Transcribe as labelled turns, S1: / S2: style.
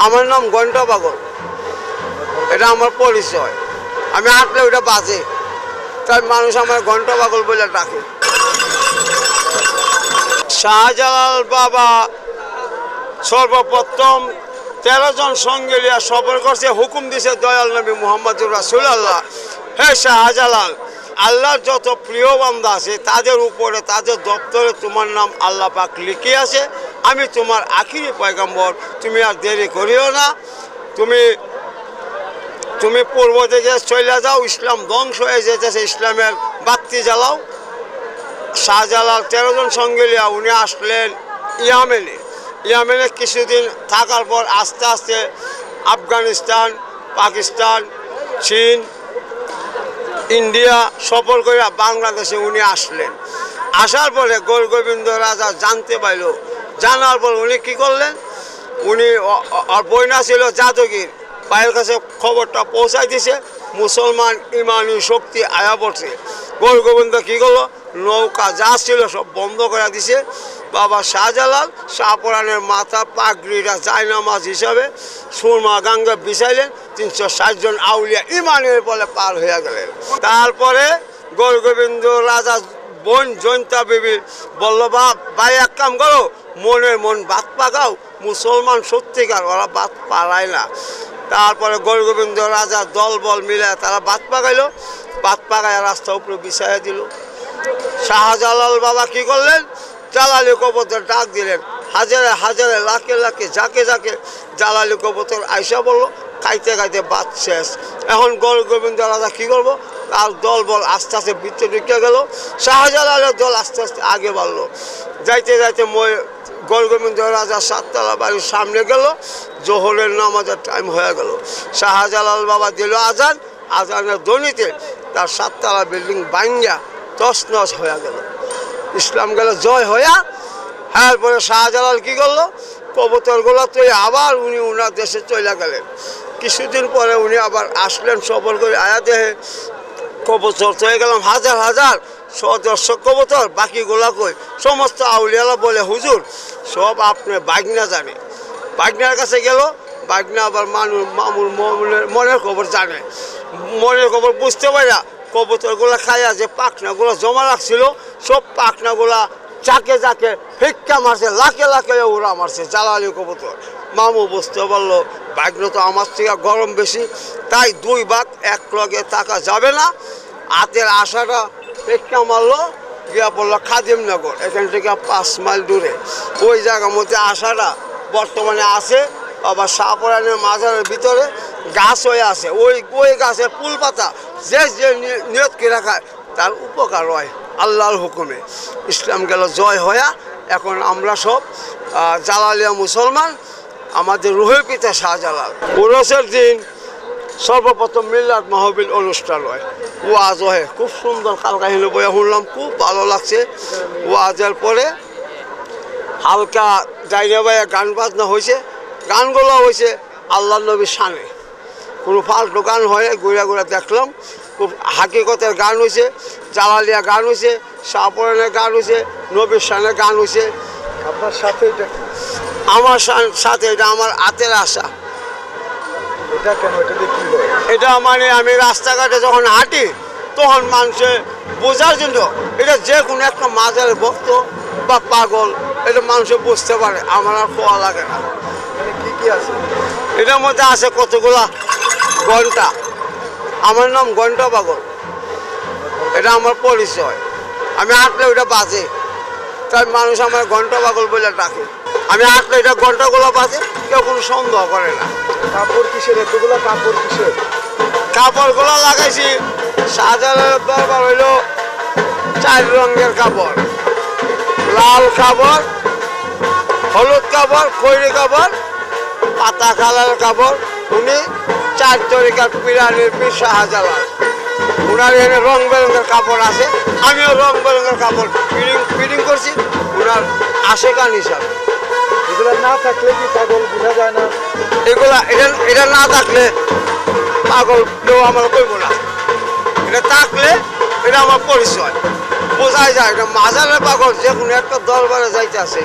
S1: আমার নাম ঘন্টা পাগল, এটা আমার পরিচয়। আমি হাঁটলে ওইটা বাজে, তাই মানুষ আমার ঘন্টা পাগল বলে ডাকে। শাহজালাল বাবা সর্বপ্রথম 13 জন সঙ্গে লিয়া সফর করছে, হুকুম দিছে দয়াল নবী মুহাম্মদুর রাসূলুল্লাহ, হে শাহজালাল, আল্লাহর যত প্রিয় বান্দা আছে তাদের উপরে, তাদের দপ্তরে তোমার নাম আল্লাহ পাক লিখে আছে। আমি তোমার আখিরি পয়গম্বর, তুমি আর দেরি করিও না। তুমি পূর্ব দিকে চলে যাও, ইসলাম ধ্বংস হয়ে যেতেছে, ইসলামের বাতি জ্বালাও। শাহজালাল 13 জন সঙ্গে লিয়া উনি আসলেন ইয়ামেনে কিছুদিন থাকার পর আস্তে আস্তে আফগানিস্তান, পাকিস্তান, চীন, ইন্ডিয়া সফর করে বাংলাদেশে উনি আসলেন। আসার পরে গৌরগোবিন্দ রাজা জানতে পাইল, জানার পর উনি কী করলেন, উনি আর বইনা ছিল জাদুগির, ভাইয়ের কাছে খবরটা পৌঁছাই দিছে, মুসলমান ইমানি শক্তি আয়া পড়ছে। গৌরগোবিন্দ কী করলো, নৌকা যা ছিল সব বন্ধ করে দিছে। বাবা শাহজালাল শাহপরানের মাথা পাগড়িটা জায়নামাজ হিসাবে সুরমা গঙ্গা বিছাইলেন। 360 জন আউলিয়া ইমানের বলে পার হয়ে গেলেন। তারপরে গৌরগোবিন্দ রাজা বোন জয়ন্তা বিবি বলল, ভাই এক কাম করো, মনের মন বাত পাকাও, মুসলমান সত্যিকার, ওরা বাত পালায় না। তারপরে গৌরগোবিন্দ রাজা দল বল মিলে তারা বাত পাকাইল, বাত পাকায় রাস্তা উপরে বিছাইয়া দিল। শাহজালাল বাবা কি করলেন, জালালি কবুতর ডাক দিলেন, হাজারে হাজারে লাখে লাখে যাকে যাকে জালালি কবুতর আইসা বললো, খাইতে খাইতে বাদ শেষ। এখন গৌরগোবিন্দ রাজা কী করবো, তার দল বল আস্তে আস্তে বৃত্তে ঢুকে গেল, শাহজালালের দল আস্তে আস্তে আগে বাড়লো। যাইতে যাইতে গৌরগোবিন্দ রাজা 7 তলা বাড়ির সামনে গেল, জোহরের নামাজের টাইম হয়ে গেল। শাহজালাল বাবা দিল আজান, আজানের ধ্বনিতে তার 7 তলা বিল্ডিং ভাঙ্গা তছনছ হয়ে গেল, ইসলাম গেল জয় হইয়া। এরপরে শাহজালাল কী করলো, কবুতরগুলো তো আবার উনি ওনার দেশে চলে গেলেন। কিছুদিন পরে উনি আবার আসলেন সফর করে, আয়া দেহে কবুতর চলে গেলাম হাজার হাজার, 100-150 কবুতর, বাকিগুলা কই? সমস্ত আউলিয়ালা বলে, হুজুর সব আপনি বাগনা জানে। বাগনার কাছে গেল, বাগনা আবার মামুর মনের খবর জানে, মনের খবর বুঝতে পারি না। কবুতরগুলো খাইয়া যে পাখনাগুলো জমা রাখছিল, সব পাখনাগুলা যাকে যাকে ফিক্কা মারছে, লাখে লাখে উড়া মারছে জালালি কবুতর। মামু বুঝতে পারলো বাগনা তো আমার থেকে গরম বেশি, তাই 2 ভাগ এক লগে থাকা যাবে না। হাতের আশাটা ফিক্কা মারলো, গিয়া পড়লো খাদিমনগর, এখান থেকে 5 মাইল দূরে। ওই জায়গার মধ্যে আশাটা বর্তমানে আছে আবার শাহপরানের মাজারের ভিতরে গাছ হয়ে আছে। ওই গাছে ফুল পাতা যে নিয়ত করে খায় তার উপকার হয় আল্লাহর হুকুমে। ইসলাম গেল জয় হইয়া, এখন আমরা সব জালালিয়া মুসলমান। আমাদের রুহের পিতা শাহজালাল। উরসের দিন সর্বপ্রথম মিলাদ মাহফিল অনুষ্ঠান হয়, ওয়াজ হয়, খুব সুন্দর কালকাহিনী বইয়া শুনলাম, খুব ভালো লাগছে। ওয়াজের পরে হালকা ডাইনে বাইয়া গান বাজনা হয়েছে, গানগুলো হয়েছে আল্লাহ নবীর শানে, কোনো ফালতু গান হয় ঘুরে ঘুরে দেখলাম। খুব হাকিকতের গান হয়েছে, জালালিয়া গান হয়েছে, শাহপরানের গান হয়েছে, নবীর শানে গান হয়েছে।
S2: আপনার সাথে এটা কি?
S1: আমার সাথে এটা আমার হাতের আশা।
S2: এটা কেন, এটা দিয়ে কী হয়?
S1: এটা মানে আমি রাস্তাঘাটে যখন হাঁটি তখন মানুষে বোঝার জন্য, এটা যে কোনো একটা মাজারের ভক্ত বা পাগল, এটা মানুষে বুঝতে পারে, আমার আর খোয়া লাগে না।
S2: মানে কী কী আছে
S1: এটার মধ্যে আছে কতগুলা ঘন্টা। আমার নাম ঘন্টা পাগল, এটা আমার পরিচয়। আমি হাঁটলে ওইটা বাজে, তাই মানুষ আমার ঘন্টা পাগল বলে ডাকে। আমি হাঁটলে এটা ঘন্টাগুলো বাজে, কেউ কোনো সন্দেহ করে না।
S2: কাপড় কিসের, এতগুলো কাপড় কিসের?
S1: কাপড়গুলো লাগাইছি, শাহজালালের দরবার হইল 4 রঙের কাপড়, লাল কাপড়, হলুদ কাপড়, খৈরি কাপড়, পাতা কালারের কাপড়। উনি 4 তরিকার পিরানির পীর শাহজালাল। ওনার এখানে রং বেরঙের কাপড় আছে, আমিও রং বেরঙের কাপড় ফিটিং করছি ওনার আশেকান হিসাবে।
S2: এগুলো না থাকলে কি পাগল বোঝা যায় না?
S1: এটা না থাকলে পাগল কেউ আমার করবো না, এটা থাকলে এটা আমার পরিচয় বোঝাই যায়। এটা মাজারের পাগল যে কোনো একটা দরবারে যাইতে আছে।